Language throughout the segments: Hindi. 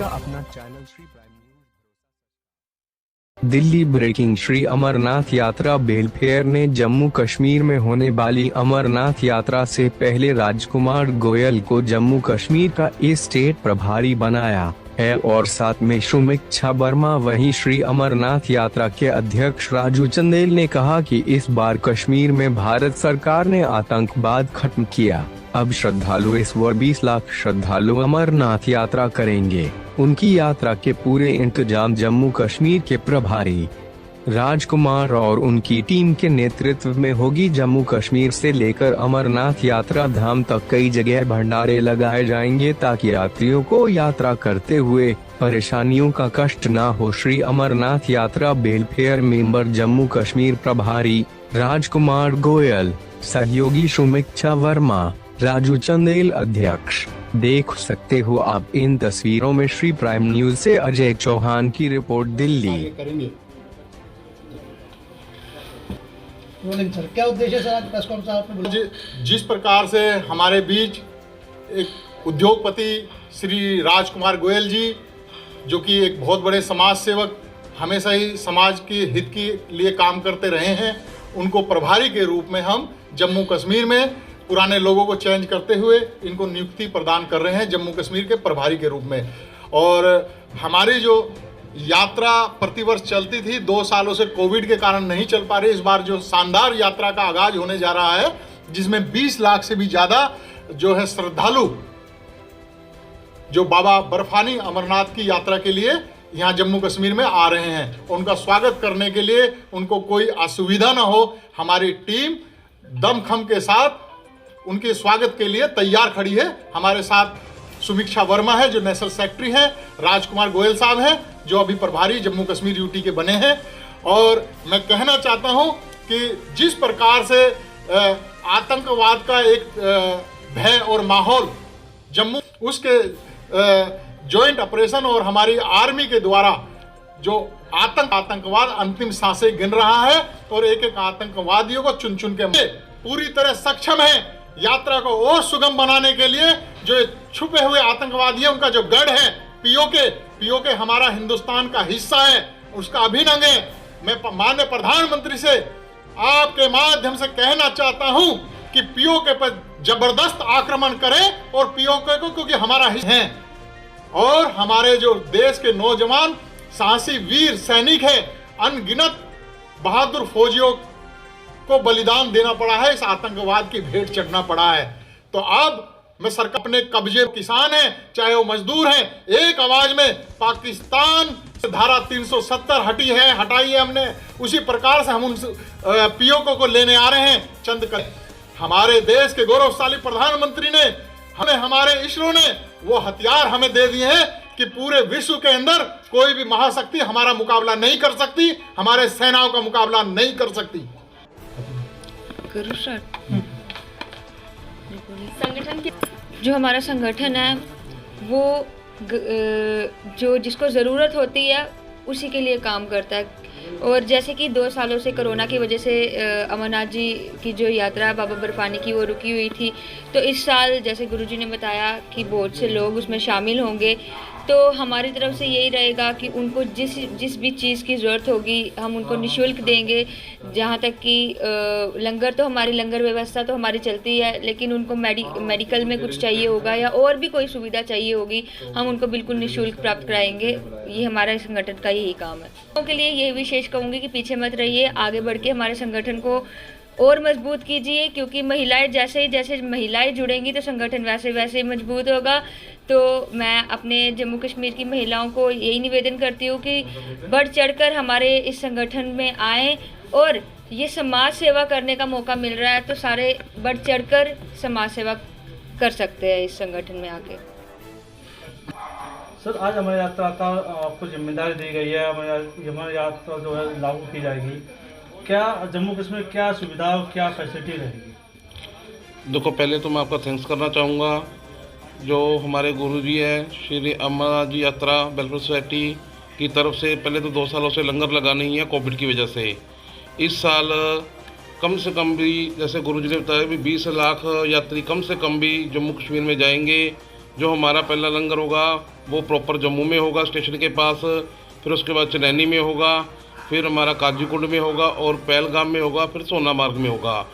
का अपना channel Shri Prime News. Delhi breaking. Shri Amarnath Yatra welfare ने जम्मू कश्मीर में होने वाली अमरनाथ यात्रा से पहले राजकुमार गोयल को जम्मू कश्मीर का स्टेट प्रभारी बनाया है और साथ में सुमिक्षा वर्मा। वहीं श्री अमरनाथ यात्रा के अध्यक्ष राजू चंदेल ने कहा कि इस बार कश्मीर में भारत सरकार ने आतंकवाद खत्म किया। अब श्रद्धालु इस बार 20 लाख श्रद्धालु अमरनाथ यात्रा करेंगे। उनकी यात्रा के पूरे इंतजाम जम्मू कश्मीर के प्रभारी राजकुमार और उनकी टीम के नेतृत्व में होगी। जम्मू कश्मीर से लेकर अमरनाथ यात्रा धाम तक कई जगह भंडारे लगाए जाएंगे ताकि यात्रियों को यात्रा करते हुए परेशानियों का कष्ट न हो। श्री अमरनाथ यात्रा वेलफेयर मेंबर जम्मू कश्मीर प्रभारी राजकुमार गोयल, सहयोगी सुमिक्षा वर्मा, राजू चंदेल अध्यक्ष। देख सकते हो आप इन तस्वीरों में। श्री प्राइम न्यूज से अजय चौहान की रिपोर्ट, दिल्ली। सर, क्या उद्देश्य है सर आज प्रेस कॉन्फ्रेंस आपने बोला? जिस प्रकार से हमारे बीच एक उद्योगपति श्री राजकुमार गोयल जी, जो कि एक बहुत बड़े समाज सेवक, हमेशा ही समाज के हित के लिए काम करते रहे हैं, उनको प्रभारी के रूप में हम जम्मू कश्मीर में पुराने लोगों को चेंज करते हुए इनको नियुक्ति प्रदान कर रहे हैं जम्मू कश्मीर के प्रभारी के रूप में। और हमारी जो यात्रा प्रतिवर्ष चलती थी, 2 सालों से कोविड के कारण नहीं चल पा रही। इस बार जो शानदार यात्रा का आगाज होने जा रहा है, जिसमें 20 लाख से भी ज्यादा जो है श्रद्धालु जो बाबा बर्फानी अमरनाथ की यात्रा के लिए यहाँ जम्मू कश्मीर में आ रहे हैं, उनका स्वागत करने के लिए उनको कोई असुविधा ना हो, हमारी टीम दमखम के साथ उनके स्वागत के लिए तैयार खड़ी है। हमारे साथ सुमिक्षा वर्मा है जो नेशनल सेक्रेटरी है, राजकुमार गोयल साहब हैं जो अभी प्रभारी जम्मू कश्मीर यूटी के बने हैं। और मैं कहना चाहता हूं कि जिस प्रकार से आतंकवाद का एक भय और माहौल जम्मू, उसके जॉइंट ऑपरेशन और हमारी आर्मी के द्वारा जो आतंकवाद अंतिम सांसें गिन रहा है और एक एक आतंकवादियों को चुन चुन के पूरी तरह सक्षम है यात्रा को और सुगम बनाने के लिए। जो छुपे हुए आतंकवादी है, उनका जो गढ़ है पीओके हमारा हिंदुस्तान का हिस्सा है, उसका अभिन्न अंग है। मैं माननीय प्रधानमंत्री से आपके माध्यम से कहना चाहता हूं कि पीओके पर जबरदस्त आक्रमण करें और पीओके को, क्योंकि हमारा हिस्सा है और हमारे जो देश के नौजवान साहसी वीर सैनिक हैं, अनगिनत बहादुर फौजियों को बलिदान देना पड़ा है, इस आतंकवाद की भेंट चढ़ना पड़ा है। तो अब मैं सरकार अपने कब्जे किसान हैं, चाहे वो मजदूर हैं, एक आवाज में पाकिस्तान से धारा 370 हटाई है हमने, उसी प्रकार से हम उन पीओके को लेने आ रहे हैं। हमारे देश के गौरवशाली प्रधानमंत्री ने हमें, हमारे इसरो ने वो हथियार हमें दे दिए हैं कि पूरे विश्व के अंदर कोई भी महाशक्ति हमारा मुकाबला नहीं कर सकती, हमारे सेनाओं का मुकाबला नहीं कर सकती। संगठन के जो हमारा संगठन है वो जो जिसको ज़रूरत होती है उसी के लिए काम करता है। और जैसे कि 2 सालों से कोरोना की वजह से अमरनाथ जी की जो यात्रा बाबा बर्फानी की वो रुकी हुई थी, तो इस साल जैसे गुरुजी ने बताया कि बहुत से लोग उसमें शामिल होंगे। तो हमारी तरफ से यही रहेगा कि उनको जिस भी चीज़ की ज़रूरत होगी हम उनको निःशुल्क देंगे। जहाँ तक कि लंगर तो हमारी लंगर व्यवस्था तो हमारी चलती है, लेकिन उनको मेडिकल में कुछ चाहिए होगा या और भी कोई सुविधा चाहिए होगी, हम उनको बिल्कुल निःशुल्क प्राप्त कराएंगे। ये हमारे संगठन का यही काम है। उनके लिए यही विशेष कहूँगी कि पीछे मत रहिए, आगे बढ़ के हमारे संगठन को और मजबूत कीजिए, क्योंकि महिलाएं जैसे महिलाएं जुड़ेंगी तो संगठन वैसे ही मजबूत होगा। तो मैं अपने जम्मू कश्मीर की महिलाओं को यही निवेदन करती हूँ कि बढ़ चढ़कर हमारे इस संगठन में आएँ और ये समाज सेवा करने का मौका मिल रहा है, तो सारे बढ़ चढ़कर समाज सेवा कर सकते हैं इस संगठन में आके। सर, आज हमारी यात्रा का आपको जिम्मेदारी दी गई है, हमारी यात्रा जो है लागू की जाएगी। क्या जम्मू कश्मीर क्या सुविधा और क्या फैसिलिटी रहेगी? देखो, पहले तो मैं आपका थैंक्स करना चाहूँगा जो हमारे गुरुजी हैं श्री अमरनाथ जी यात्रा वेलफेयर सोसाइटी की तरफ से। पहले तो 2 सालों से लंगर लगा नहीं है कोविड की वजह से। इस साल कम से कम भी, जैसे गुरुजी ने बताया भी, 20 लाख यात्री कम से कम भी जम्मू कश्मीर में जाएंगे जो हमारा पहला लंगर होगा वो प्रॉपर जम्मू में होगा स्टेशन के पास, फिर उसके बाद चनैनी में होगा, फिर हमारा काजीकुंड में होगा और पहलगाम में होगा, फिर सोनामार्ग में होगा।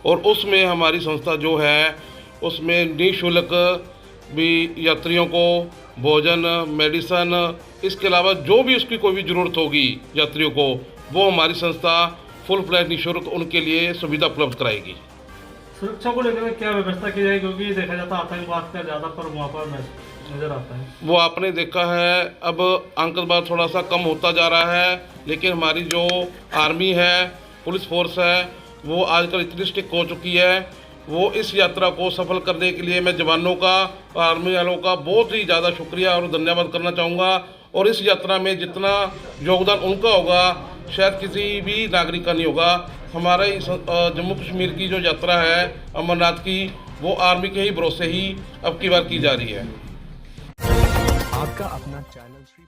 और उसमें हमारी संस्था जो है उसमें निःशुल्क भी यात्रियों को भोजन, मेडिसन, इसके अलावा जो भी उसकी कोई भी ज़रूरत होगी यात्रियों को, वो हमारी संस्था फुल फ्लैट निःशुल्क उनके लिए सुविधा उपलब्ध कराएगी। सुरक्षा को लेकर क्या व्यवस्था की जाएगी, क्योंकि देखा जाता है आतंकवाद का ज़्यादा पर वहाँ पर नजर आता है। वो आपने देखा है अब आतंकवाद थोड़ा सा कम होता जा रहा है, लेकिन हमारी जो आर्मी है, पुलिस फोर्स है, वो आजकल इतनी स्ट्रिक्ट हो चुकी है। वो इस यात्रा को सफल करने के लिए मैं जवानों का, आर्मी वालों का बहुत ही ज़्यादा शुक्रिया और धन्यवाद करना चाहूँगा। और इस यात्रा में जितना योगदान उनका होगा शायद किसी भी नागरिक का नहीं होगा। हमारा इस जम्मू कश्मीर की जो यात्रा है अमरनाथ की, वो आर्मी के ही भरोसे ही अब की बार की जा रही है। आपका अपना चैनल श्री